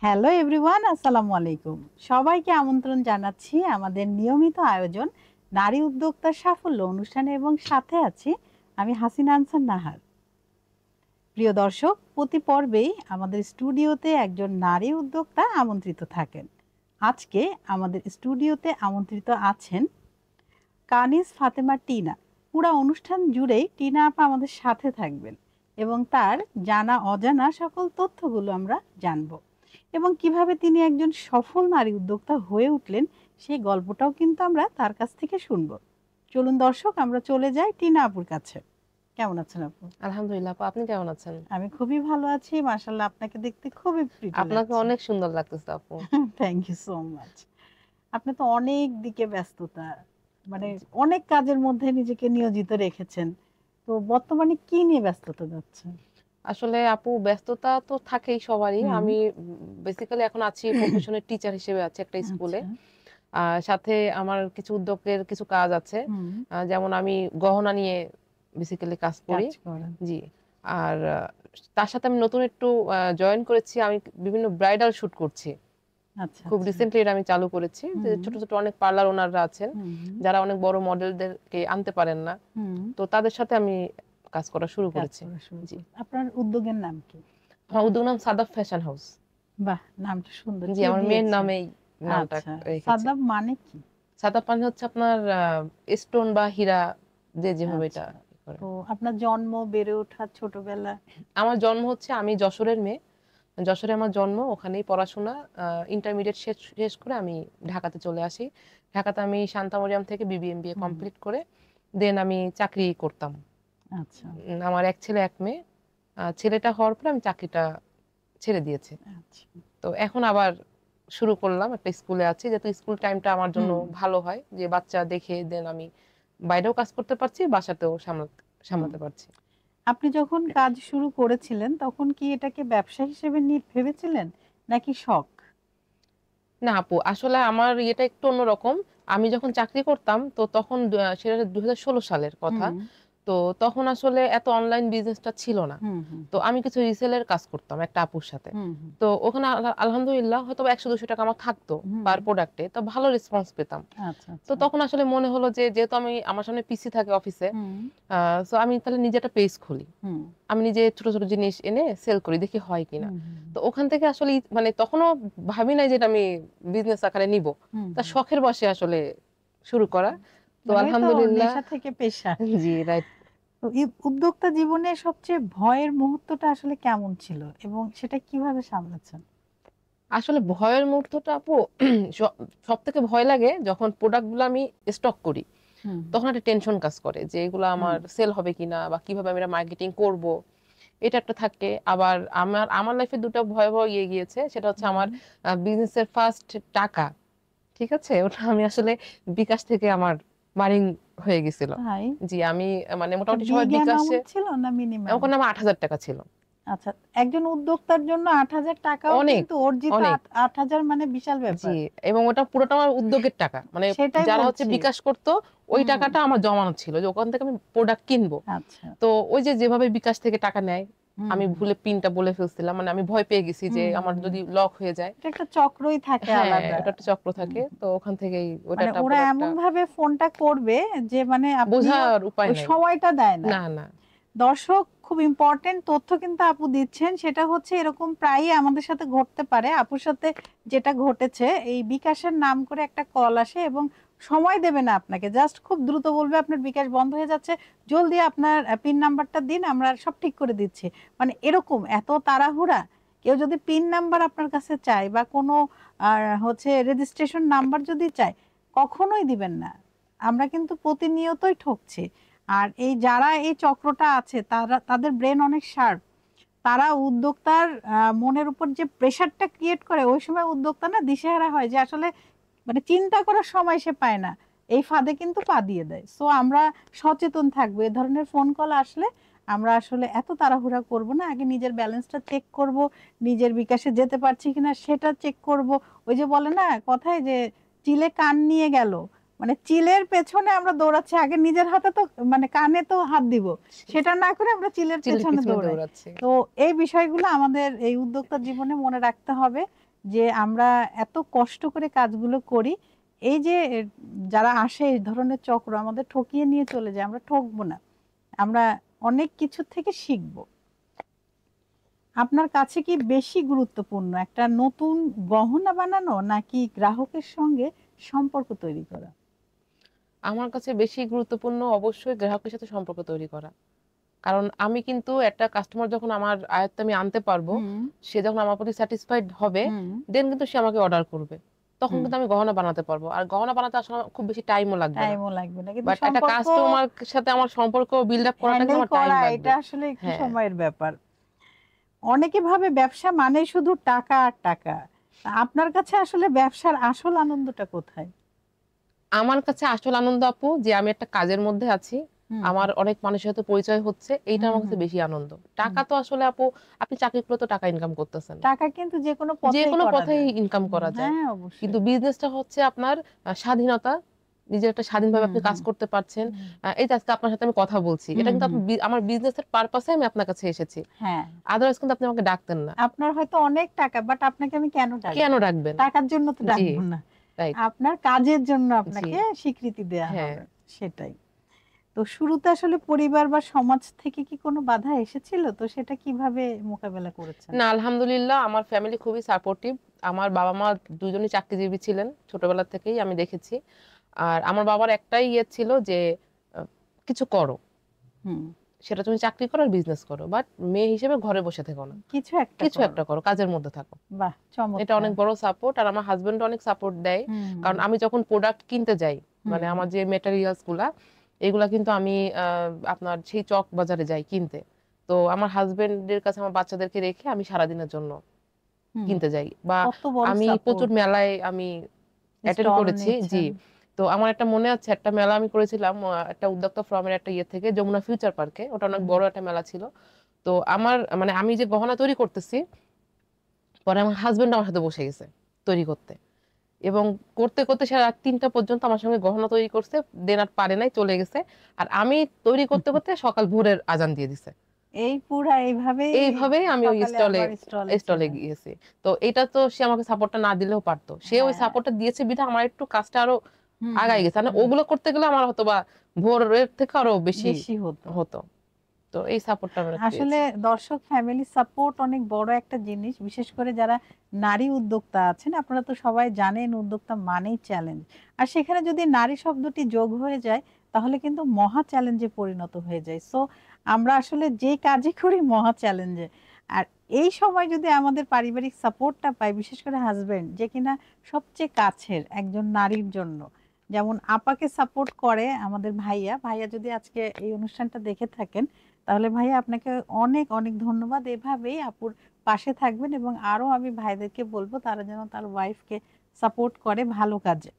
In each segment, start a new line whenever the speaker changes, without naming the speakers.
Hello everyone, আসসালামু আলাইকুম। সবাইকে আমন্ত্রণ জানাচ্ছি আমাদের নিয়মিত আয়োজন নারী উদ্যোক্তার সাফল্য অনুষ্ঠানে, এবং সাথে আছি আমি হাসিনা আনসার নাহার। প্রিয় দর্শক, প্রতি পর্বেই আমাদের স্টুডিওতে একজন নারী উদ্যোক্তা আমন্ত্রিত থাকেন। আজকে আমাদের স্টুডিওতে আমন্ত্রিত আছেন কানিজ ফাতেমা টিনা। পুরা অনুষ্ঠান জুড়েই টিনা আপা আমাদের সাথে থাকবেন এবং তার জানা অজানা সকল তথ্যগুলো আমরা জানব, এবং কিভাবে তিনি একজন সফল নারী উদ্যোক্তা হয়ে উঠলেন সেই গল্পটাও কিন্তু আমরা তার কাছ থেকে শুনবো। চলুন দর্শক, আমরা চলে যাই টিনা আপুর কাছে। কেমন আছেন আপু?
আলহামদুলিল্লাহ আপু, আপনি কেমন আছেন?
আমি খুবই ভালো আছি, মাশাআল্লাহ। আপনাকে দেখতে খুবই প্রিটি
আপনাকে
লাগছে।
অনেক সুন্দর লাগতেছে আপু।
Thank you so much. আপনি তো অনেক দিকে ব্যস্ততা, মানে অনেক কাজের মধ্যে নিজেকে নিয়োজিত রেখেছেন। তো বর্তমানে কি নিয়ে ব্যস্ততা যাচ্ছে?
আসলে আপু, ব্যস্ততা তো থাকেই সবারই।
হুম।
আমি বেসিক্যালি এখন আছি প্রফেশনের টিচার হিসেবে আছি একটা স্কুলে।
আচ্ছা।
সাথে আমার কিছু উদ্যোগের কিছু কাজ আছে।
হুম।
যেমন আমি গহনা নিয়ে বেসিক্যালি কাজ করি।
কাজ করেন।
জি। আর তার সাথে আমি নতুন একটু জয়েন করেছি। আমি বিভিন্ন ব্রাইডাল শুট করছি।
আচ্ছা
খুব
আচ্ছা।
রিসেন্টলি এটা আমি চালু করেছি। যে
হুম।
ছোট, ছোট অনেক পার্লার ওনাররা আছেন,
হুম।
যারা অনেক বড় মডেলদেরকে আনতে পারেন না।
হুম।
তো তাদের সাথে আমি কাজ করা শুরু
কাজ
করেছি।
করা শুরু
জি।
করছেন। আপনার উদ্যোগের নাম কি?
আমার উদ্যোগ নাম সাদাব ফ্যাশন হাউস।
বাহ, নামটা সুন্দর।
জি,
কে
আমার মেয়ের
দিয়েছে?
নামেই নামটা
আচ্ছা।
রেখেছি।
সাদাব মানে কি?
সাদাব মানে হচ্ছে আপনার স্টোন বা হীরা, যে যেভাবে এটা
আচ্ছা।
করে।
তো আপনার জন্ম, বেড়ে ওঠা, ছোটবেলা?
আমার জন্ম হচ্ছে, আমি যশোরের মেয়ে। যশোরে আমার জন্ম, ওখানেই পড়াশোনা। ইন্টারমিডিয়েট শেষ শেষ করে আমি ঢাকাতে চলে আসি। ঢাকাতে আমি শান্তা মরিয়াম থেকে বিবিএমবিএ
হুম।
কমপ্লিট করে দেন আমি চাকরি করতাম।
আচ্ছা
আমার এক ছেলে এক মেয়ে। ছেলেটা হওয়ার পরে আমি চাকরিটা ছেড়ে দিয়েছি।
আচ্ছা।
তো এখন আবার শুরু করলাম, একটা স্কুলে আছি, যেহেতু স্কুল টাইমটা আমার জন্য
হুম।
ভালো হয়, যে বাচ্চা দেখে দেন আমি বাইরেও কাজ করতে পারছি, বাসাতেও
হুম।
সামলাতে পারছি।
আপনি যখন কাজ শুরু করেছিলেন তখন কি এটাকে ব্যবসা হিসেবে ভেবেছিলেন নাকি শখ?
না আপু, আসলে আমার ইয়েটা একটু অন্যরকম। আমি যখন চাকরি করতাম তো তখন সেটা 2016 সালের কথা।
হুম।
তো তখন আসলে এত অনলাইন বিজনেসটা ছিল না।
হুম। হুম।
তো আমি কিছু রিসেলের কাজ করতাম একটা আপুর সাথে।
হুম। হুম।
তো ওখানে আলহামদুলিল্লাহ হয়তো 100-200 টাকা আমার থাকতো
হুম।
পার প্রোডাক্টে। তো ভালো রেসপন্স পেতাম।
আচ্ছা
তো
আচ্ছা।
তখন আসলে মনে হলো যে যেহেতু আমার সামনে পিসি থাকে অফিসে,
হুম।
সো আমি তাহলে নিজে একটা পেজ খুলি।
হুম।
আমি নিজে ছোট, ছোট জিনিস এনে সেল করি, দেখি হয় কিনা।
হুম। হুম।
তো ওখান থেকে আসলে মানে তখনও ভাবি নাই যে এটা আমি বিজনেস আকারে নিবো।
হুম।
তা
হুম।
শখের বশে আসলে শুরু করা। তো
মানে ওই তো
আলহামদুলিল্লাহ।
নেশা থেকে পেশা।
জি, রাইট।
তো এই উদ্যোক্তা জীবনে সবচেয়ে ভয়ের মুহূর্তটা আসলে কেমন ছিল এবং সেটা কিভাবে সামলাচ্ছেন?
আসলে ভয়ের মুহূর্তটা আপু, স সবথেকে ভয় লাগে যখন প্রোডাক্ট গুলো আমি স্টক করি।
হুম।
তখন একটা টেনশন কাজ করে যে এগুলো
হুম।
আমার সেল হবে কিনা, বা কিভাবে আমি এটা মার্কেটিং করব। এটা একটা থাকে। আবার আমার লাইফে ২ টা ভয়াবহ ইয়ে গিয়েছে। সেটা হচ্ছে
হুম।
আমার বিজনেসের ফার্স্ট টাকা। ঠিক আছে? ওটা আমি আসলে বিকাশ থেকে আমার মারিং হয়ে গেছিল।
তাই?
জি, আমি মানে
এটা
মোটামুটি সবাই
বিগ
বিকাশে,
অ্যামাউন্ট ছিল না মিনিমাম?
ওখানে আমার ৳৮,০০০ ছিল।
আচ্ছা, একজন উদ্যোক্তার জন্য ৮,০০০ টাকাও
অনেক,
কিন্তু অর্জিত
অনেক।
৮,০০০ মানে বিশাল
জি,
ব্যাপার।
এবং ওটা পুরোটা আমার উদ্যোগের টাকা। মানে
সেটাই
যারা হচ্ছে
বলছি।
বিকাশ করত, ওই
হুম।
টাকাটা আমার জমানো ছিল যে ওখান থেকে আমি প্রোডাক্ট কিনবো।
আচ্ছা।
তো ওই যে যেভাবে বিকাশ থেকে টাকা নেয়,
হুম।
আমি
হুম।
ভুলে পিনটা বলে ফেলছিলাম। মানে আমি ভয় পেয়ে গেছি যে
হুম। হুম।
আমার
হুম।
যদি লক হয়ে যায়।
এটা একটা চক্রই থাকে
হ্যাঁ,
আলাদা।
ওটা একটা চক্র
হুম।
থাকে। তো ওখান থেকেই ওটা
মানে
একটা
ওরা
বড় একটা
এমন ভাবে ফোনটা করবে যে মানে আপনিও
বোঝার উপায়
ওই
নাই।
সময়টা দেয় না।
না, না।
দর্শক, খুব ইম্পর্টেন্ট তথ্য কিন্তু আপু দিচ্ছেন। সেটা হচ্ছে এরকম প্রায়ই আমাদের সাথে ঘটতে পারে। আপুর সাথে যেটা ঘটেছে, এই বিকাশের নাম করে একটা কল আসে এবং সময় দেবে না আপনাকে। জাস্ট খুব দ্রুত বলবে আপনার বিকাশ বন্ধ হয়ে যাচ্ছে। জলদি আপনার পিন নাম্বারটা দিন, আমরা সব ঠিক করে দিচ্ছি। মানে এরকম এত তাড়াহুড়া। কেউ যদি পিন নাম্বার আপনার কাছে চায় বা কোনো হচ্ছে রেজিস্ট্রেশন নাম্বার যদি চায়, কখনোই দিবেন না। আমরা কিন্তু প্রতিনিয়তই ঠকছি। আর এই যারা এই চক্রটা আছে তাদের ব্রেন অনেক শার্প। তারা উদ্যোক্তার মনের উপর যে প্রেশারটা ক্রিয়েট করে, ওই সময় উদ্যোক্তা না দিশেহারা হয় যে আসলে মানে চিন্তা করার সময় সে পায় না। এই ফাঁদে কিন্তু পা দিয়ে দেয়। সো আমরা সচেতন থাকবো। এ ধরনের ফোন কল আসলে আমরা আসলে এত তাড়াহুড়া করব না। আগে নিজের ব্যালেন্সটা চেক করব, নিজের বিকাশে যেতে পারছি কিনা সেটা চেক করব। ওই যে বলে না কথায় যে চিলে কান নিয়ে গেল, মানে চিলের পেছনে আমরা দৌড়াচ্ছি, আগে নিজের হাতে তো মানে কানে তো হাত দিব, সেটা না করে আমরা চিলের
চিলের
পেছনে
পিছনে
দৌড়াই।
দৌড়াচ্ছি।
তো এই বিষয়গুলো আমাদের এই উদ্যোক্তা জীবনে মনে রাখতে হবে যে আমরা এত কষ্ট করে কাজগুলো করি, এই যে যারা আসে এই ধরনের চক্র আমাদের ঠকিয়ে নিয়ে চলে যায়, আমরা ঠকবো না, আমরা অনেক কিছু থেকে শিখবো। আপনার কাছে কি বেশি গুরুত্বপূর্ণ একটা নতুন গহনা বানানো নাকি গ্রাহকের সঙ্গে সম্পর্ক তৈরি করা?
আমার কাছে বেশি গুরুত্বপূর্ণ অবশ্যই গ্রাহকের সাথে সম্পর্ক তৈরি করা। কারণ আমি কিন্তু একটা কাস্টমার যখন আমার আয়ত্তে আমি আনতে পারবো,
হুম
সে যখন আমার প্রতি স্যাটিসফাইড হবে,
হুম
দেন কিন্তু সে আমাকে অর্ডার করবে। তখন
হুম
কিন্তু আমি গহনা বানাতে পারবো। আর গহনা বানাতে আসলে আমার খুব বেশি টাইমও লাগবে না।
টাইমও লাগবে না, কিন্তু
বাট একটা
সম্পর্ক
কাস্টমার সাথে আমার সম্পর্ক বিল্ড আপ করাটা কিন্তু
হ্যান্ডেল
আমার টাইম
করা
লাগবে।
এটা আসলে একটু
হ্যাঁ।
সময়ের ব্যাপার। অনেকে ভাবে ব্যবসা মানে শুধু টাকা আর টাকা। আপনার কাছে আসলে ব্যবসার আসল আনন্দটা কোথায়?
আমার কাছে আসল আনন্দ আপু যে আমি একটা কাজের মধ্যে আছি,
হুম
আমার অনেক মানুষের সাথে পরিচয় হচ্ছে, এইটা
হুম
আমার কাছে
হুম
বেশি আনন্দ।
হুম।
টাকা তো আসলে আপু, আপনি চাকরি করে তো টাকা ইনকাম করতেছেন,
টাকা কিন্তু যে কোনো
যে
পথেই
কোনো
করা
পথেই
যায়।
ইনকাম করা যায়।
হ্যাঁ অবশ্যই।
কিন্তু বিজনেসটা হচ্ছে আপনার স্বাধীনতা, নিজের একটা স্বাধীনভাবে
হুম
আপনি কাজ
হুম
করতে পারছেন।
হুম
এই যে আজকে আপনার সাথে আমি কথা বলছি, এটা
হুম
কিন্তু
হুম।
আমার বিজনেসের পারপাসে আমি আপনার কাছে এসেছি।
হ্যাঁ,
আদারওয়াইজ কিন্তু আপনি আমাকে ডাকতেন না।
আপনার হয়তো অনেক টাকা, বাট আপনাকে আমি কেন
কেন
ডাকবো?
ডাকবেন?
টাকার জন্য তো
জি,
ডাকবো না।
রাইট।
আপনার কাজের জন্য
জি,
আপনাকে স্বীকৃতি দেয়া
হ্যাঁ।
হবে, সেটাই। তো শুরুতে আসলে পরিবার বা সমাজ থেকে কি কোনো বাধা এসেছিল, তো সেটা কিভাবে মোকাবেলা করেছেন?
না, আলহামদুলিল্লাহ আমার ফ্যামিলি খুবই সাপোর্টিভ। আমার বাবা-মা দুজনই চাকরিজীবী ছিলেন। ছোটবেলা থেকেই আমি দেখেছি। আর আমার বাবার একটাই ইয়ে ছিল যে, আ কিছু করো।
হুম,
সেটা তুমি চাকরি করো আর বিজনেস করো। বাট মেয়ে হিসেবে ঘরে বসে থেকো না।
কিছু একটা
কিছু
করো।
একটা করো, কাজের মধ্যে থাকো।
বাহ
এটা
চমৎকার!
অনেক বড় সাপোর্ট। আর আমার হাসব্যান্ডও অনেক সাপোর্ট দেয়।
হুম
কারণ
হুম
আমি যখন প্রোডাক্ট কিনতে যাই,
হুম
মানে
হুম
আমার যে মেটেরিয়ালস গুলা, এগুলা কিন্তু আমি আপনার সেই চক বাজারে যাই কিনতে। তো আমার হাসব্যান্ডের কাছে আমার বাচ্চাদেরকে রেখে আমি সারাদিনের জন্য
হুম।
কিনতে যাই। বা
কত বড়
আমি প্রচুর
সাপোর্ট!
মেলায় আমি অ্যাটেন্ড
স্টল
করেছি। জি।
নিচ্ছেন।
তো আমার একটা মনে আছে, একটা মেলা আমি করেছিলাম একটা উদ্যোক্তা ফোরামের একটা ইয়ে থেকে যমুনা ফিউচার পার্কে। ওটা অনেক
হুম
বড় একটা মেলা ছিল। তো আমার মানে আমি যে গহনা তৈরি করতেছি, পরে আমার হাসব্যান্ড আমার সাথে বসে গেছে তৈরি করতে। এবং করতে, করতে সে রাত ৩টা পর্যন্ত আমার সঙ্গে গহনা তৈরি করছে। দেন আর পারে নাই, চলে গেছে। আর আমি তৈরি করতে, করতে সকাল ভোরের আজান দিয়ে দিছে।
এই পুরা এইভাবেই
এইভাবেই আমি ওই
সকালে
স্টলে
আবার স্টলে
স্টলে
ছিলেন।
গিয়েছি। তো এটা তো সে আমাকে সাপোর্টটা না দিলেও পারতো। সে ওই
হ্যাঁ।
সাপোর্টটা দিয়েছে বিধায় আমার একটু কাজটা আরো
হুম
আগায়
হুম
গেছে। মানে
হুম।
ওগুলো করতে গেলে আমার হয়তোবা ভোরের থেকে আরো বেশি
বেশি হতো।
হতো। তো এই সাপোর্টটা আমি
আসলে
পেয়েছি।
দর্শক ফ্যামিলি সাপোর্ট অনেক বড় একটা জিনিস, বিশেষ করে যারা নারী উদ্যোক্তা আছেন। আপনারা তো সবাই জানেন উদ্যোক্তা মানেই চ্যালেঞ্জ, আর সেখানে যদি নারী শব্দটি যোগ হয়ে যায় তাহলে কিন্তু মহা চ্যালেঞ্জে পরিণত হয়ে যায়। সো আমরা আসলে যে কাজই করি মহা চ্যালেঞ্জে। আর এই সময় যদি আমাদের পারিবারিক সাপোর্টটা পাই, বিশেষ করে হাজবেন্ড যে কিনা সবচেয়ে কাছের একজন নারীর জন্য, যেমন আপাকে সাপোর্ট করে আমাদের ভাইয়া, ভাইয়া যদি আজকে এই অনুষ্ঠানটা দেখে থাকেন তাহলে ভাইয়া আপনাকে অনেক অনেক ধন্যবাদ। এভাবেই আপুর পাশে থাকবেন এবং আরো আমি ভাইদেরকে বলবো তারা যেন তার ওয়াইফকে সাপোর্ট করে ভালো কাজে।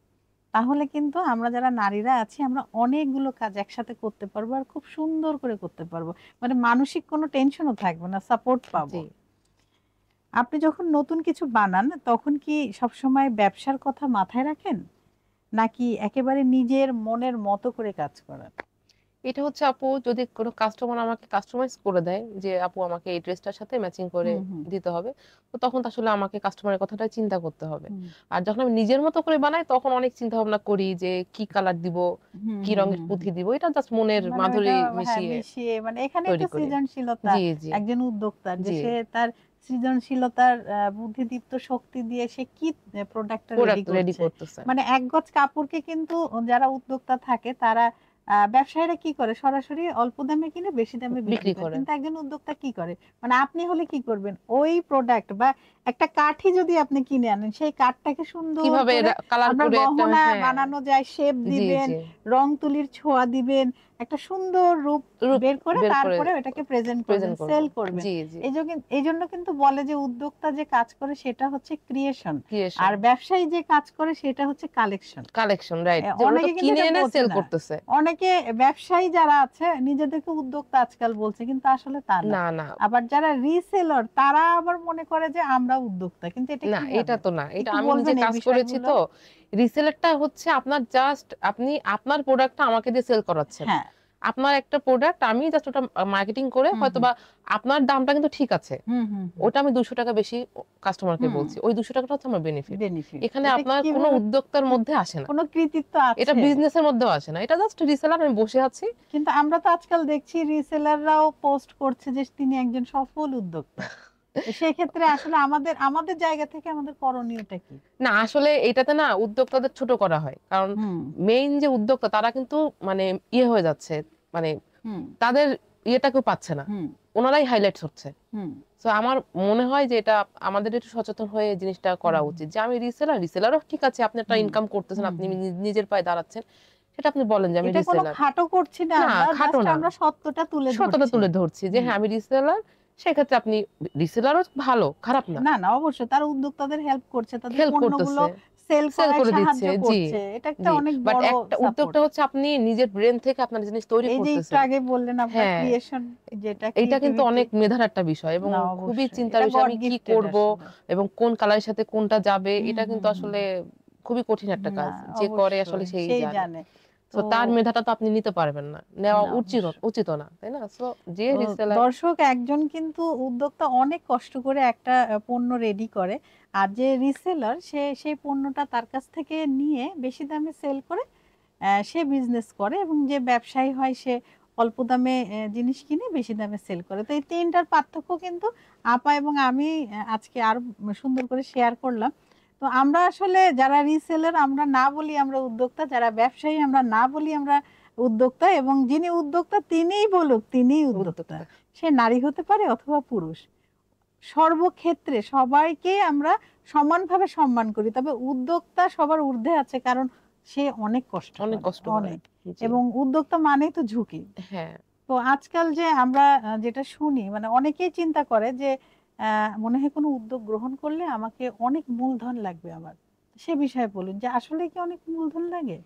তাহলে কিন্তু আমরা যারা নারীরা আছি আমরা অনেকগুলো কাজ একসাথে করতে পারবো আর খুব সুন্দর করে করতে পারবো। মানে মানসিক কোনো টেনশনও থাকবে না, সাপোর্ট পাবো।
জি।
আপনি যখন নতুন কিছু বানান তখন কি সবসময় ব্যবসার কথা মাথায় রাখেন নাকি একেবারে নিজের মনের মতো করে কাজ করেন?
এটা হচ্ছে আপু, যদি কোনো কাস্টমার আমাকে কাস্টমাইজ করে দেয় যে আপু আমাকে এই ড্রেসটার সাথে ম্যাচিং করে
হুম হুম
দিতে হবে, তো তখন তো আসলে আমাকে কাস্টমারের কথাটা চিন্তা করতে হবে।
হুম
আর যখন আমি নিজের মতো করে বানাই তখন অনেক চিন্তা ভাবনা করি যে কি কালার দিব,
হুম
কি
হুম
রঙের
হুম হুম।
পুঁথি দিব, এটা জাস্ট মনের
মানে ওইটা
মাধুরী
হ্যাঁ
মিশিয়ে
মিশিয়ে, মানে এখানেই তো
তৈরি করি।
সৃজনশীলতা
জি, জি,
একজন উদ্যোক্তার, যে
জি।
সে তার সৃজনশীলতার বুদ্ধিদীপ্ত শক্তি দিয়ে সে কি প্রোডাক্টটা রেডি
প্রোডাক্ট রেডি
করছে।
করতেছে।
মানে এক গজ কাপড়কে কিন্তু যারা উদ্যোক্তা থাকে তারা ব্যবসায়ীরা কি করে সরাসরি অল্প দামে কিনে বেশি দামে বিক্রি
বিক্রি
করে,
করে।
কিন্তু একজন উদ্যোক্তা কি করে, মানে আপনি হলে কি করবেন ওই প্রোডাক্ট বা একটা কাঠই যদি আপনি কিনে আনেন সেই কাঠটাকে সুন্দর
কিভাবে
করে
কালার
আপনার
করে একটা,
গহনা
হ্যাঁ।
বানানো যায়, শেপ
জি,
দিবেন,
জি।
রং তুলির ছোঁয়া দিবেন, একটা সুন্দর রূপ
রূপ
বের করে
বের করে
তারপরে ওটাকে প্রেজেন্ট করবেন,
প্রেজেন্ট করব।
সেল করবেন।
জি, জি।
এই জন্য কিন্তু বলে যে উদ্যোক্তা যে কাজ করে সেটা হচ্ছে ক্রিয়েশন,
ক্রিয়েশন,
আর ব্যবসায়ী যে কাজ করে সেটা হচ্ছে কালেকশন।
Collection, right. যে ওরা তো
অনেকে কিন্তু
কিনে
এটা
এনে
বোঝে
সেল
না।
করতেছে।
অনেকে ব্যবসায়ী যারা আছে নিজেদেরকে উদ্যোক্তা আজকাল বলছে, কিন্তু আসলে তা না।
না, না।
আবার যারা রিসেলর তারা আবার মনে করে যে আমরা উদ্যোক্তা, কিন্তু এটা
না, এটা
কিভাবে
তো না। এটা
একটু
আমি নিজে
বলবেন এই
কাজ করেছি
বিষয়গুলো?
তো। রিসেলারটা হচ্ছে আপনার জাস্ট আপনি আপনার প্রোডাক্টটা আমাকে দিয়ে সেল করাচ্ছেন।
হ্যাঁ
আপনার একটা প্রোডাক্ট আমি জাস্ট ওটা মার্কেটিং করে হয়তো বা আপনার দামটা কিন্তু ঠিক আছে, ওটা আমি 200 টাকা বেশি কাস্টমারকে বলছি, ওই 200 টাকাটা হচ্ছে আমার বেনিফিট। এখানে আপনার কোনো উদ্যোক্তার মধ্যে আসে না,
কোনো কৃতিত্ব
এটা
আছে,
বিজনেসের মধ্যেও আসে না, এটা জাস্ট রিসেলার, আমি বসে আছি।
কিন্তু আমরা তো আজকাল দেখছি রিসেলাররাও পোস্ট করছে যে তিনি একজন সফল উদ্যোক্তা। সেক্ষেত্রে আসলে আমাদের আমাদের জায়গা থেকে আমাদের করণীয়টা কি?
না আসলে এটাতে না উদ্যোক্তাদের ছোট করা হয়, কারণ মেইন যে উদ্যোক্তা তারা কিন্তু মানে ইয়ে হয়ে যাচ্ছে, মানে তাদের ইয়েটাকেও পাচ্ছে না, ওনারাই হাইলাইটস হচ্ছে। তো আমার মনে হয় যে এটা আমাদের একটু সচেতন হয়ে জিনিসটা করা উচিত, যে আমি রিসেলারও ঠিক আছে, আপনি একটা ইনকাম করতেছেন, আপনি নিজের পায়ে দাঁড়াচ্ছেন, সেটা আপনি বলেন যে আমি
এটা কোনো
রিসেলার।
খাটো করছি না,
না
আমরা
খাটো
জাস্ট
না,
আমরা সত্যটা
সত্যতা তুলে ধরছি যে হ্যাঁ আমি রিসেলার, সেক্ষেত্রে আপনি রিসেলারও ভালো, খারাপ না।
না না অবশ্যই তারা উদ্যোক্তাদের হেল্প করছে, তাদের
হেল্প
পণ্যগুলো
করতেছে,
সেল
সেল
করায়
করে
সাহায্য
দিচ্ছে, জি
করছে, এটা একটা
জি।
অনেক
বাট
বড়
একটা
সাপোর্ট।
উদ্যোক্তা হচ্ছে আপনি নিজের ব্রেন থেকে আপনার জিনিস তৈরি
এই যে একটু
করতেছেন।
আগে বললেন আপনার
হ্যাঁ,
ক্রিয়েশন, যেটা
এটা কিন্তু
ক্রিয়েটিভিটি,
অনেক মেধার একটা বিষয় এবং
না
খুবই
অবশ্যই
চিন্তার
এটা
বিষয়,
গড
আমি কি
গিফটেড
করব
আসলে।
এবং কোন কালারের সাথে কোনটা যাবে, এটা কিন্তু আসলে খুবই কঠিন একটা
না
কাজ, যে করে আসলে
অবশ্যই
সেই
সেই
জানে।
জানে।
তো
তো
তার মেধাটা তো আপনি নিতে পারবেন না, নেওয়া
না
উচিত
অবশ্যই।
উচিত না, তাই না? সো যে
তো
রিসেলার,
দর্শক, একজন কিন্তু উদ্যোক্তা অনেক কষ্ট করে একটা পণ্য রেডি করে, আর যে রিসেলার সে সেই পণ্যটা তার কাছ থেকে নিয়ে বেশি দামে সেল করে সে বিজনেস করে, এবং যে ব্যবসায়ী হয় সে অল্প দামে জিনিস কিনে বেশি দামে সেল করে। তো এই তিনটার পার্থক্য কিন্তু আপা এবং আমি আজকে আরো সুন্দর করে শেয়ার করলাম। তো আমরা আসলে যারা রিসেলার আমরা না বলি আমরা উদ্যোক্তা, যারা ব্যবসায়ী আমরা না বলি আমরা উদ্যোক্তা, এবং যিনি উদ্যোক্তা তিনিই বলুক তিনিই উদ্যোক্তা।
উদ্যোক্তা।
সে নারী হতে পারে অথবা পুরুষ, সর্বক্ষেত্রে সবাইকে আমরা সমানভাবে সম্মান করি, তবে উদ্যোক্তা সবার ঊর্ধ্বে আছে, কারণ সে অনেক কষ্ট
অনেক
করে,
কষ্ট করে,
অনেক।
জি
এবং উদ্যোক্তা মানেই তো ঝুঁকি।
হ্যাঁ।
তো আজকাল যে আমরা যেটা শুনি, মানে অনেকেই চিন্তা করে যে মনে হয় কোনো উদ্যোগ গ্রহণ করলে আমাকে অনেক মূলধন লাগবে আমার, সে বিষয়ে বলুন যে আসলে কি অনেক মূলধন লাগে?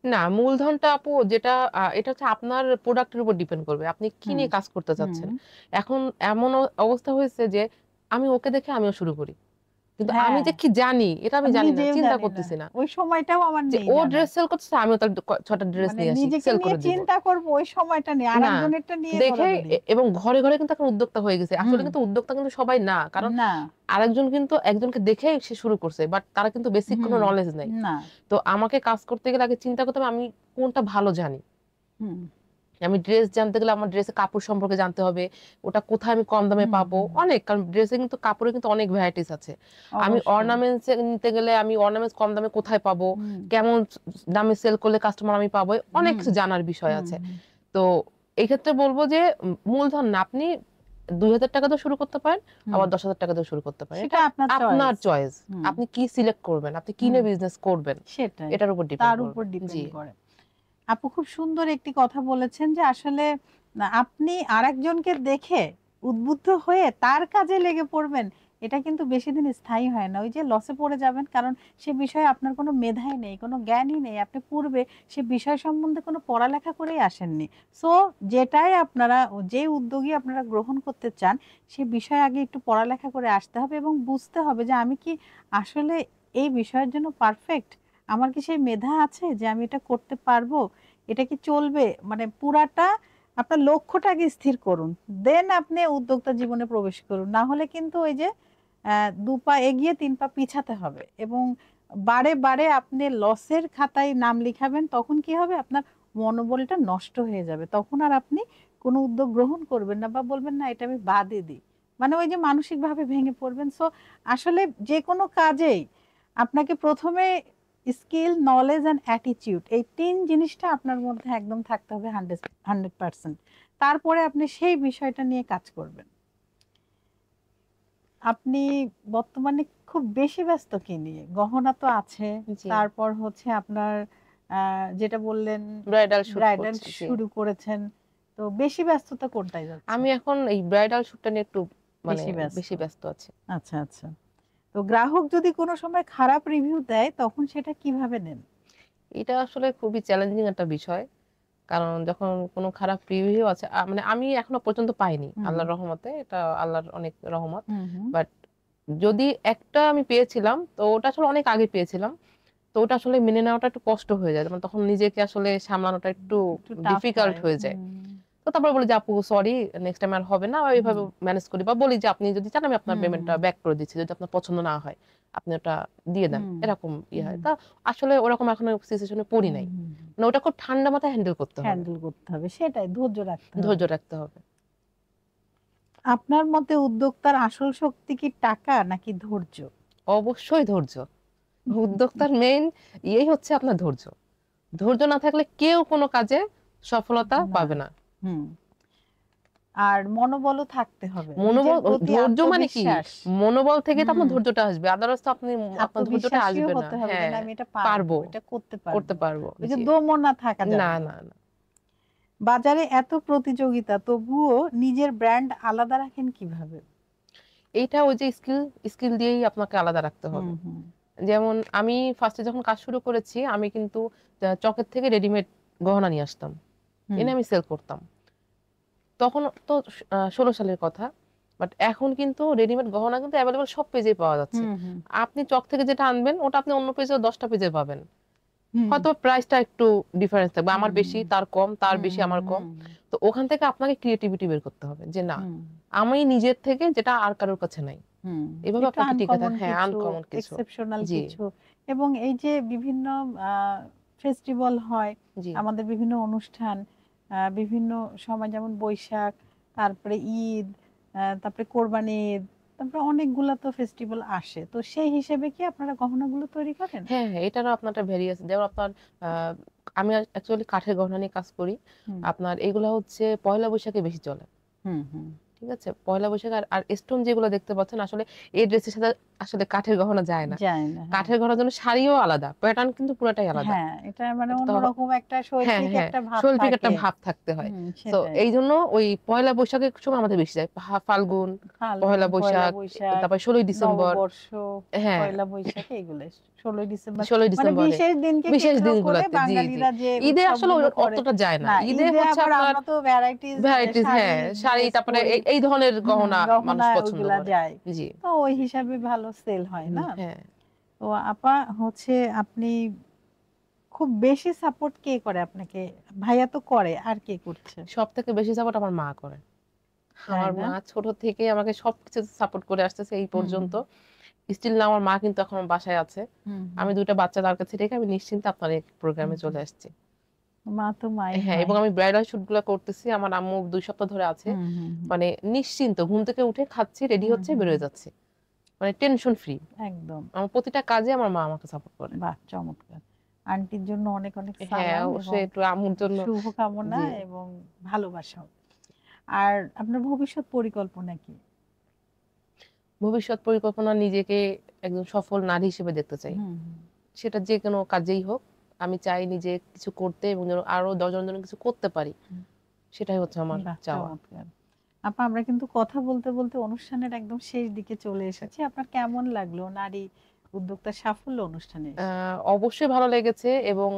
না মূলধনটা আপু যেটা এটা হচ্ছে আপনার প্রোডাক্টের উপর ডিপেন্ড করবে, আপনি কি
হুম
নিয়ে কাজ করতে
হুম
চাচ্ছেন। এখন এমন অবস্থা হয়েছে যে আমি ওকে দেখে আমিও শুরু করি, কিন্তু আমি
হ্যাঁ,
যে কি জানি এটা আমি
আমি
জানি না,
নিজেও
চিন্তা
জানি না,
করতেছি না
ওই সময়টাও আমার
যে
নেই
ও
জানা।
ড্রেস সেল করতেছে, আমিও তার 6টা ড্রেস
মানে
নিয়ে আসি,
নিজেকে
সেল
নিয়ে
করে দিব
চিন্তা করবো ওই সময়টা নিয়ে,
না।
আরেকজনেরটা নিয়ে
দেখে
দৌড়াদৌড়ি।
এবং ঘরে ঘরে কিন্তু এখন উদ্যোক্তা হয়ে গেছে, আসলে
হুম
কিন্তু উদ্যোক্তা কিন্তু সবাই না, কারণ
না
আরেকজন কিন্তু একজনকে দেখে সে শুরু করছে, বাট তারা কিন্তু বেসিক কোনো
হুম
নলেজ নাই।
না
তো আমাকে কাজ করতে গেলে আগে চিন্তা করতে হবে আমি কোনটা ভালো জানি।
হুম
আমি ড্রেস জানতে গেলে আমার ড্রেসের কাপড় সম্পর্কে জানতে হবে, ওটা কোথায় আমি কম দামে
হুম
পাবো,
হুম,
অনেক, কারণ ড্রেসে কিন্তু কাপড়ে কিন্তু অনেক ভ্যারাইটিস আছে। আমি
অবশ্যই।
অর্নামেন্টস নিতে গেলে আমি অর্নামেন্টস কম দামে কোথায় পাবো,
হুম
কেমন দামে সেল করলে কাস্টমার আমি পাবো, অনেক
হুম
কিছু জানার বিষয়
হুম
আছে।
হুম।
তো এই ক্ষেত্রে বলবো যে মূলধন না, আপনি 2000 টাকা দিয়ে শুরু করতে পারেন,
হুম,
আবার 10,000 টাকা দিয়ে শুরু করতে পারেন,
সেটা
এটা
আপনার
আপনার
চয়েস।
চয়েস।
হুম
আপনি কি সিলেক্ট করবেন, আপনি কি
হুম
নিয়ে বিজনেস করবেন,
সেটাই,
এটার উপর ডিপেন্ড
তার উপর
করবে। জি
ডিপেন্ড করে। আপু খুব সুন্দর একটি কথা বলেছেন যে আসলে আপনি আরেকজনকে দেখে উদ্বুদ্ধ হয়ে তার কাজে লেগে পড়বেন, এটা কিন্তু বেশি দিন স্থায়ী হয় না, ওই যে লসে পড়ে যাবেন, কারণ সে বিষয়ে আপনার কোনো মেধাই নেই, কোনো জ্ঞানই নেই, আপনি পূর্বে সে বিষয় সম্বন্ধে কোনো পড়ালেখা করেই আসেননি। সো যেটাই আপনারা, যে উদ্যোগী আপনারা গ্রহণ করতে চান, সে বিষয়ে আগে একটু পড়ালেখা করে আসতে হবে এবং বুঝতে হবে যে আমি কি আসলে এই বিষয়ের জন্য পারফেক্ট, আমার কি সেই মেধা আছে যে আমি এটা করতে পারবো, এটা কি চলবে, মানে পুরাটা আপনার লক্ষ্যটা আগে স্থির করুন, দেন আপনি উদ্যোক্তা জীবনে প্রবেশ করুন, না হলে কিন্তু ওই যে 2 পা এগিয়ে 3 পা পিছাতে হবে, এবং বারে বারে আপনি লসের খাতায় নাম লিখাবেন, তখন কি হবে, আপনার মনোবলটা নষ্ট হয়ে যাবে, তখন আর আপনি কোনো উদ্যোগ গ্রহণ করবেন না, বা বলবেন না এটা আমি বাদই দিই, মানে ওই যে মানসিকভাবে ভেঙে পড়বেন। সো আসলে যে কোনো কাজেই আপনাকে প্রথমে স্কিল, নলেজ অ্যান্ড অ্যাটিটিউড, এই 3 জিনিসটা আপনার মধ্যে একদম থাকতে হবে 100%। তারপরে আপনি সেই বিষয়টা নিয়ে কাজ করবেন। আপনি বর্তমানে খুব বেশি ব্যস্ত কি নিয়ে? গহনা তো আছে,
জি
তারপর হচ্ছে আপনার যেটা বললেন
ব্রাইডাল শুট
ব্রাইডাল
করছি, জি।
শুরু করেছেন, তো বেশি ব্যস্ততা কোনটায় যাচ্ছে?
আমি এখন এই ব্রাইডাল শুটটা নিয়ে একটু মানে
বেশি ব্যস্ত।
বেশি ব্যস্ত আছি।
আচ্ছা আচ্ছা। তো গ্রাহক যদি কোনো সময় খারাপ রিভিউ দেয় তখন সেটা কিভাবে নেন?
এটা আসলে খুবই চ্যালেঞ্জিং একটা বিষয়, কারণ যখন কোনো খারাপ রিভিউ আছে মানে আমি এখনো পর্যন্ত পাইনি,
হুম
আল্লাহর রহমতে, এটা আল্লাহর অনেক রহমত।
হুম হুম
বাট যদি একটা আমি পেয়েছিলাম, তো ওটা আসলে অনেক আগে পেয়েছিলাম। তো তো ওটা আসলে মেনে নেওয়াটা একটু কষ্ট হয়ে যায়, মানে তখন নিজেকে আসলে সামলানোটা একটু
একটু টাফ
ডিফিকাল্ট
হয়।
হয়ে যায়। তো তারপর বলি যে আপু সরি, নেক্সট টাইম আর হবে না, এইভাবে ম্যানেজ করি, বা বলি যে আপনি যদি চান আমি আপনার পেমেন্টটা ব্যাক করে দিচ্ছি, যদি আপনার পছন্দ না হয় আপনি ওটা দিয়ে দেন, এরকম ইয়ে হয়। তা আসলে ওরকম এখনো সিচুয়েশনে পড়ি নাই, মানে ওটা খুব ঠান্ডা মাথায় হ্যান্ডেল করতে হবে,
হ্যান্ডেল করতে হবে, সেটাই ধৈর্য রাখতে হবে।
ধৈর্য রাখতে হবে।
আপনার মতে উদ্যোক্তার আসল শক্তি কি টাকা নাকি ধৈর্য?
অবশ্যই ধৈর্য। উদ্যোক্তার মেইন ইয়েই হচ্ছে আপনার ধৈর্য। ধৈর্য না থাকলে কেউ কোনো কাজে সফলতা
না।
পাবে না।
হুম। আর মনোবলও থাকতে হবে, নিজের
মনোবল,
প্রতি
ধৈর্য মানে কি,
আত্মবিশ্বাস।
মনোবল থেকে তো আপনার
হুম।
ধৈর্যটা আসবে, আদারওয়াইজ তো আপনি আপনার ধৈর্যটা
আত্মবিশ্বাসীও
আসবে না।
হতে হবে যে
হ্যাঁ,
না আমি এটা
পারবো,
পারবো, এটা করতে
করতে
পারবো।
পারবো।
ওই যে
জি,
দমও না থাকা
না
যাবে না।
না না,
বাজারে এত প্রতিযোগিতা তবুও নিজের ব্র্যান্ড আলাদা রাখেন কিভাবে?
এইটা ওই যে স্কিল, স্কিল দিয়েই আপনাকে আলাদা রাখতে হবে।
হুম।
যেমন আমি ফার্স্টে যখন কাজ শুরু করেছি, আমি কিন্তু চকের থেকে রেডিমেড গহনা নিয়ে আসতাম,
হুম।
এনে আমি সেল করতাম। তখন তো 16 সালের কথা। বাট এখন কিন্তু রেডিমেড গহনা কিন্তু অ্যাভেলেবল সব পেজে পাওয়া যাচ্ছে।
হুম।
আপনি চক থেকে যেটা আনবেন ওটা আপনি অন্য পেজে 10টা পেজে পাবেন।
হুম।
হয়তো প্রাইসটা একটু ডিফারেন্স থাকবে, আমার বেশি তার কম, তার
হুম।
বেশি আমার কম।
হুম।
তো ওখান থেকে আপনাকে ক্রিয়েটিভিটি বের করতে হবে যে না,
হুম।
আমি নিজের থেকে যেটা আর কারোর কাছে নাই,
হুম।
এভাবে
একটু
আপনাকে টিকে
আনকমন
হ্যাঁ,
কিছু,
আনকমন কিছু।
এক্সেপশনাল
জি
কিছু। এবং এই যে বিভিন্ন ফেস্টিভ্যাল হয়,
জি
আমাদের বিভিন্ন অনুষ্ঠান, বিভিন্ন সময় যেমন বৈশাখ, তারপরে ঈদ, তারপরে কোরবানি ঈদ, তারপরে অনেকগুলা তো ফেস্টিভ্যাল আসে, তো সেই হিসেবে কি আপনারা গহনাগুলো তৈরি করেন?
হ্যাঁ হ্যাঁ, এটারও আপনার একটা ভেরিয়েশন, যেমন আপনার আহ, আমি অ্যাকচুয়ালি কাঠের গহনা নিয়ে কাজ করি।
হুম।
আপনার এগুলো হচ্ছে পয়লা বৈশাখে বেশি চলে।
হুম।
ঠিক আছে, পয়লা বৈশাখ। আর স্টোন যেগুলো দেখতে পাচ্ছেন, আসলে এই ড্রেসের সাথে আসলে কাঠের গহনা যায় না।
যায় না, হ্যাঁ।
কাঠের গহনার জন্য শাড়িও আলাদা, প্যাটার্ন কিন্তু পুরোটাই আলাদা।
হ্যাঁ, এটা মানে
এটা তো
অন্যরকম একটা
হ্যাঁ
শৈল্পিক
হ্যাঁ,
একটা ভাব
শৈল্পিক একটা
থাকে।
ভাব থাকতে হয়। তো
সেটাই।
এই জন্য ওই পয়লা বৈশাখের সময় আমাদের বেশি যায়, ফাল্গুন,
ফাল্গুন,
পয়লা
পয়লা
বৈশাখ,
বৈশাখ,
তারপর 16ই ডিসেম্বর।
নববর্ষ,
হ্যাঁ,
পয়লা বৈশাখ, এগুলো 16ই ডিসেম্বর,
16ই ডিসেম্বরে
বিশেষ দিনকে
বিশেষ
কেন্দ্র করে
দিনগুলোতে। জি জি,
বাঙালিরা যে
ঈদে আসলে
উৎসবগুলো করে।
অতটা যায় না।
না,
ঈদে
ঈদে
হচ্ছে
আবার
আপনার
আমরা তো ভ্যারাইটিস
ভ্যারাইটিস,
শাড়ি,
হ্যাঁ, শাড়ি,
ড্রেস
তারপরে
পরি।
এই ধরনের গহনা মানুষ
গহনা
পছন্দ
ওইগুলা
করে।
যায়,
জি
তো ওই হিসাবে ভালো সেল হয় না?
হ্যাঁ।
তো আপা হচ্ছে আপনি খুব বেশি সাপোর্ট কে করে আপনাকে? ভাইয়া তো করে, আর কে করছে?
সব থেকে বেশি সাপোর্ট আমার মা করে।
তাই
আমার
না?
মা ছোট থেকে আমাকে সবকিছু সাপোর্ট করে আসতেছে এই
হুম।
পর্যন্ত। স্টিল না, আমার মা কিন্তু এখন বাসায় আছে।
হুম।
আমি 2টা বাচ্চা তার কাছে রেখে আমি নিশ্চিন্তে আপনার এই প্রোগ্রামে চলে আসছি।
মা তো মাই
হ্যাঁ,
হয়।
এবং আমি ব্রাইডাল শুট গুলো করতেছি, আমার আম্মু 2 সপ্তাহ ধরে আছে।
হুম।
মানে নিশ্চিন্ত, ঘুম থেকে উঠে খাচ্ছি, রেডি হচ্ছে, বেরোয় যাচ্ছি, মানে টেনশন ফ্রি।
একদম।
আমার প্রতিটা কাজে আমার মা আমাকে সাপোর্ট করে।
বাহ, চমৎকার। আন্টির জন্য অনেক অনেক
হ্যাঁ,
সালাম এবং
অবশ্যই একটু আম্মুর জন্য।
শুভকামনা
জি,
এবং ভালোবাসাও। আর আপনার ভবিষ্যৎ পরিকল্পনা কি?
ভবিষ্যৎ পরিকল্পনা নিজেকে একজন সফল নারী হিসেবে দেখতে চাই।
হুম।
সেটা যে কোনো কাজেই হোক, আমি চাই নিজে কিছু করতে এবং যেন আরো 10 জনের জন্য কিছু করতে পারি।
হুম।
সেটাই হচ্ছে আমার
বাহ,
চাওয়া।
চমৎকার। আপা, আমরা কিন্তু কথা বলতে বলতে অনুষ্ঠানের একদম শেষ দিকে চলে এসেছি। আপনার কেমন লাগলো নারী উদ্যোক্তার সাফল্য অনুষ্ঠানে এসে?
অবশ্যই ভালো লেগেছে, এবং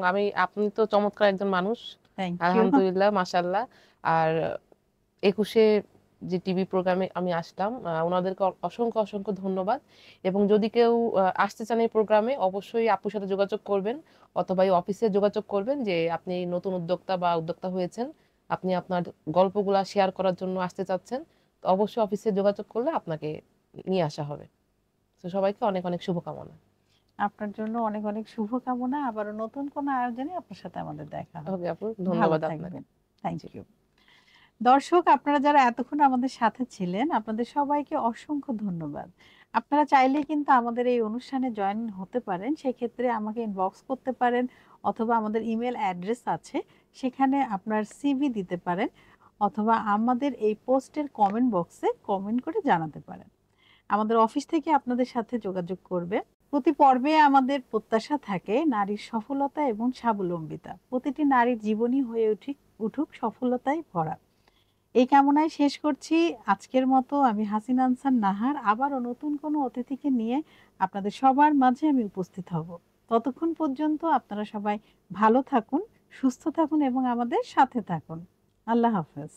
আপনি তো চমৎকার একজন মানুষ,
থ্যাংক ইউ।
আলহামদুলিল্লাহ, মাশাআল্লাহ। আর 21-এ যে টিভি প্রোগ্রামে আমি আসলাম, ওনাদেরকে অসংখ্য অসংখ্য ধন্যবাদ। এবং যদি কেউ আসতে চান এই প্রোগ্রামে, অবশ্যই আপুর সাথে যোগাযোগ করবেন, অথবা এই অফিসে যোগাযোগ করবেন যে আপনি নতুন উদ্যোক্তা বা উদ্যোক্তা হয়েছেন, আপনি আপনার গল্পগুলা শেয়ার করার জন্য আসতে চাচ্ছেন। তো অবশ্যই অফিসে যোগাযোগ করলে আপনাকে নিয়ে আসা হবে। তো সবাইকে অনেক অনেক শুভকামনা।
আপনার জন্য অনেক অনেক শুভকামনা। আবারও নতুন কোনো আয়োজনে আপনার সাথে আমাদের দেখা হবে।
ওকে আপু,
ভালো
ধন্যবাদ আপনাকে।
থাকবেন। Thank
G.
ইউ। দর্শক, আপনারা যারা এতক্ষণ আমাদের সাথে ছিলেন, আপনাদের সবাইকে অসংখ্য ধন্যবাদ। আপনারা চাইলে কিন্তু আমাদের এই অনুষ্ঠানে জয়েন হতে পারেন। সেক্ষেত্রে আমাকে ইনবক্স করতে পারেন, অথবা আমাদের ইমেল অ্যাড্রেস আছে, সেখানে আপনার সিভি দিতে পারেন, অথবা আমাদের এই পোস্টের কমেন্ট বক্সে কমেন্ট করে জানাতে পারেন। আমাদের অফিস থেকে আপনাদের সাথে যোগাযোগ করবে। প্রতি পর্বে আমাদের প্রত্যাশা থাকে নারীর সফলতা এবং স্বাবলম্বিতা। প্রতিটি নারীর জীবনই হয়ে উঠুক সফলতায় ভরা। এই কামনায় শেষ করছি আজকের মতো। আমি হাসিনা আনসার নাহার, আবারও নতুন কোনো অতিথিকে নিয়ে আপনাদের সবার মাঝে আমি উপস্থিত হব। ততক্ষণ পর্যন্ত আপনারা সবাই ভালো থাকুন, সুস্থ থাকুন এবং আমাদের সাথে থাকুন। আল্লাহ হাফেজ।